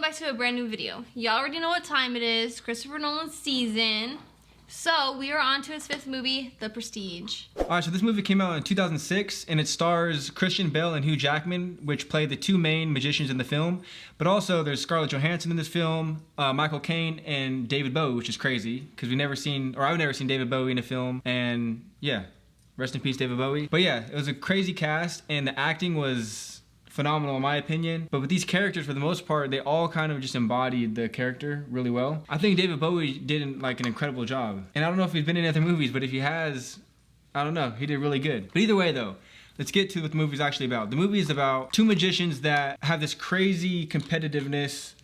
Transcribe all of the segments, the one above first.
back to a brand new video. Y'all already know what time it is. Christopher Nolan's season. So we are on to his 5th movie, The Prestige. Alright, so this movie came out in 2006 and it stars Christian Bale and Hugh Jackman, which play the two main magicians in the film. But also there's Scarlett Johansson in this film, Michael Caine, and David Bowie, which is crazy because I've never seen David Bowie in a film. And yeah, rest in peace, David Bowie. But yeah, it was a crazy cast and the acting was phenomenal in my opinion. But with these characters, for the most part, they all kind of just embodied the character really well. I think David Bowie did an incredible job. And I don't know if he's been in other movies, but if he has, I don't know, he did really good. But either way though, let's get to what the movie's actually about. The movie is about two magicians that have this crazy competitiveness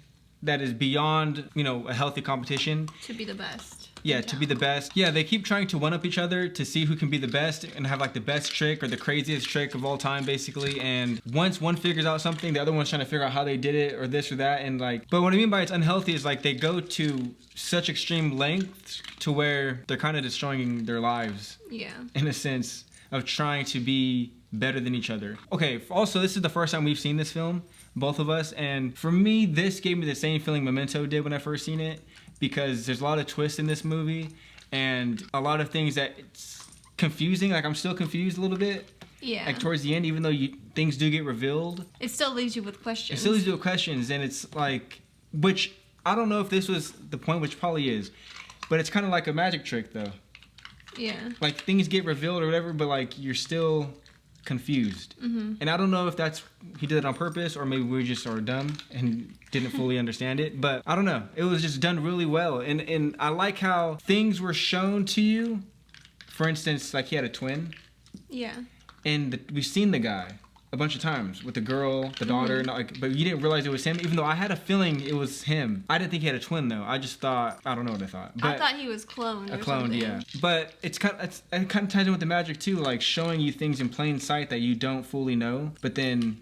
that is beyond, a healthy competition. To be the best. Yeah, to be the best. Yeah, they keep trying to one-up each other to see who can be the best and have like the best trick or the craziest trick of all time, basically. And once one figures out something, the other one's trying to figure out how they did it or this or that. And but what I mean by it's unhealthy is like they go to such extreme lengths to where they're kind of destroying their lives. Yeah. In a sense of trying to be better than each other. Okay, also this is the first time we've seen this film, both of us. And for me, this gave me the same feeling Memento did when I first seen it. Because there's a lot of twists in this movie and a lot of things that it's confusing. Like I'm still confused a little bit. Yeah. Like towards the end, even though things do get revealed. It still leaves you with questions. It still leaves you with questions, and it's like, which I don't know if this was the point, which probably is, but it's kind of like a magic trick though. Yeah. Like things get revealed or whatever, but like you're still confused. Mm-hmm. And I don't know if he did it on purpose or maybe we just are dumb and didn't fully understand it, but I don't know. It was just done really well. And I like how things were shown to you. For instance, like he had a twin. Yeah. And we've seen the guy a bunch of times with the girl, the daughter, but you didn't realize it was him, even though I had a feeling it was him. I didn't think he had a twin though. I just thought, I don't know what I thought. But I thought he was cloned. A clone, yeah. But it kind of ties in with the magic too, like showing you things in plain sight that you don't fully know, but then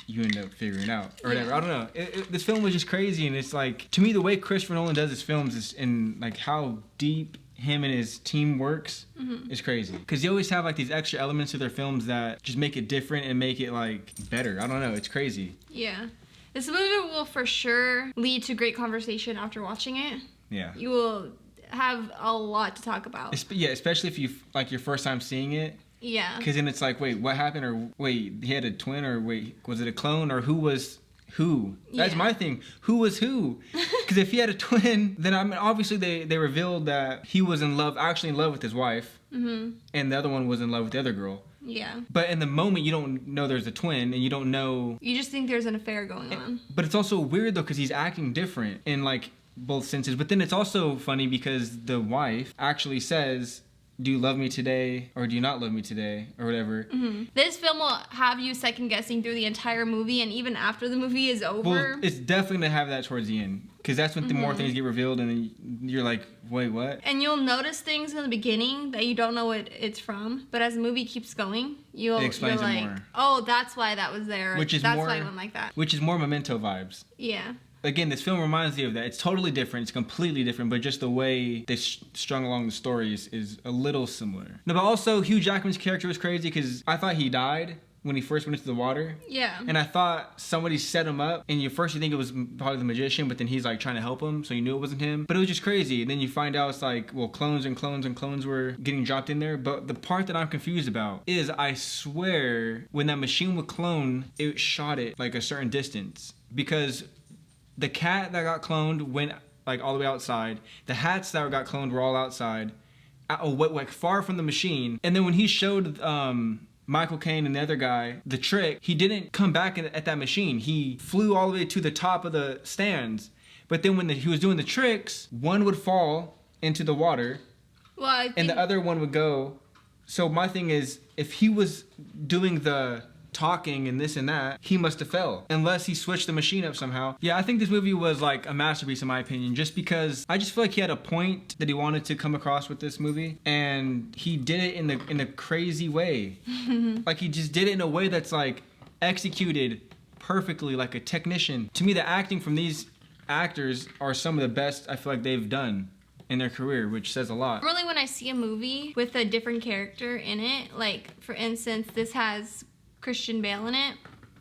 you end up figuring out or whatever. I don't know. This film was just crazy, and it's like, to me, the way Christopher Nolan does his films is in like how deep him and his team works is crazy. Because they always have like these extra elements to their films that just make it different and make it like better. I don't know. It's crazy. Yeah. This movie will for sure lead to great conversation after watching it. Yeah. You will have a lot to talk about. Yeah, especially if you like your first time seeing it. Yeah. Because then it's like, wait, what happened? Or wait, he had a twin? Or wait, was it a clone? Or who was who? That's my thing. Who was who? Because if he had a twin, then obviously they revealed that he was actually in love with his wife. Mm-hmm. And the other one was in love with the other girl. Yeah. But in the moment, you don't know there's a twin, and you don't know. You just think there's an affair going on. But it's also weird though, because he's acting different in like both senses. But then it's also funny because the wife actually says, do you love me today or do you not love me today or whatever. Mm-hmm. This film will have you second guessing through the entire movie, and even after the movie is over. Well, it's definitely going to have that towards the end, because that's when the more things get revealed and then you're like, wait, what? And you'll notice things in the beginning that you don't know what it's from, but as the movie keeps going, you're like, more. Oh, that's why that was there. That's why it went like that. Which is more Memento vibes. Yeah. Again, this film reminds you of that. It's totally different. It's completely different, but just the way they strung along the stories is a little similar. No, but also Hugh Jackman's character was crazy because I thought he died when he first went into the water. Yeah. And I thought somebody set him up, and you think it was probably the magician, but then he's like trying to help him, so you knew it wasn't him. But it was just crazy. And then you find out it's like, well, clones and clones and clones were getting dropped in there. But the part that I'm confused about is, I swear, when that machine would clone, it shot it like a certain distance. Because the cat that got cloned went like all the way outside. The hats that got cloned were all outside, like far from the machine. And then when he showed Michael Caine and the other guy the trick, he didn't come back at that machine. He flew all the way to the top of the stands. But then when he was doing the tricks, one would fall into the water, and the other one would go. So my thing is, if he was doing the talking and this and that, he must have fell, unless he switched the machine up somehow. Yeah, I think this movie was like a masterpiece in my opinion, just because I just feel like he had a point that he wanted to come across with this movie, and he did it in a crazy way. Like he just did it in a way that's like executed perfectly, like a technician. To me, the acting from these actors are some of the best I feel like they've done in their career, which says a lot. Really, when I see a movie with a different character in it, like for instance, this has Christian Bale in it,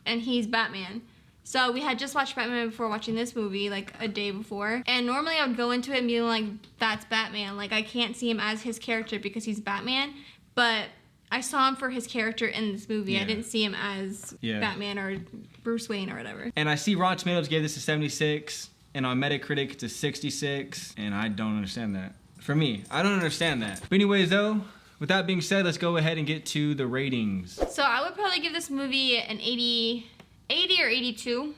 and he's Batman. So we had just watched Batman before watching this movie, like a day before. And normally I would go into it and be like, that's Batman. Like, I can't see him as his character because he's Batman. But I saw him for his character in this movie. I didn't see him as Batman or Bruce Wayne or whatever. And I see Rotten Tomatoes gave this a 76. And on Metacritic, it's a 66. And I don't understand that. For me, I don't understand that. But anyways, though, with that being said, let's go ahead and get to the ratings. So I would probably give this movie an 80 or 82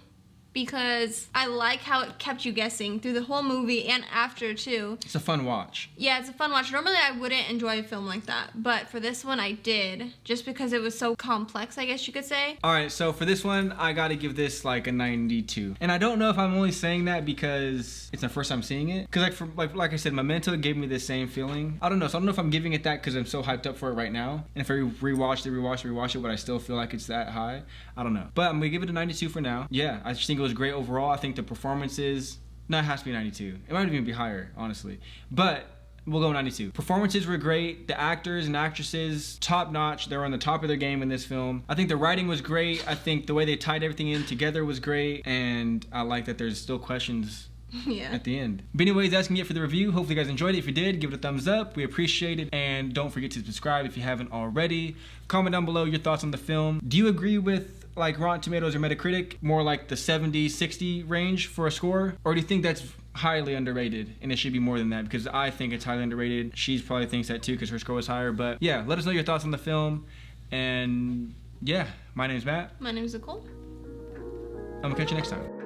because I like how it kept you guessing through the whole movie and after too. It's a fun watch. Yeah, it's a fun watch. Normally I wouldn't enjoy a film like that, but for this one I did, just because it was so complex, I guess you could say. Alright, so for this one, I gotta give this like a 92. And I don't know if I'm only saying that because it's the first time seeing it. Because like I said, Memento gave me the same feeling. I don't know, so I don't know if I'm giving it that because I'm so hyped up for it right now. And if I rewatch it, would I still feel like it's that high? I don't know. But I'm gonna give it a 92 for now. Yeah, I just think it was great overall. I think the performances, no, it has to be 92. It might even be higher, honestly. But we'll go 92. Performances were great. The actors and actresses, top notch. They were on the top of their game in this film. I think the writing was great. I think the way they tied everything in together was great. And I like that there's still questions at the end. But anyways, that's gonna be it for the review. Hopefully you guys enjoyed it. If you did, give it a thumbs up. We appreciate it. And don't forget to subscribe if you haven't already. Comment down below your thoughts on the film. Do you agree with like Rotten Tomatoes or Metacritic, more like the 70-60 range for a score? Or do you think that's highly underrated and it should be more than that? Because I think it's highly underrated. She probably thinks that too because her score was higher. But yeah, let us know your thoughts on the film. And yeah, my name's Matt. My name's Nicole. I'm gonna catch you next time.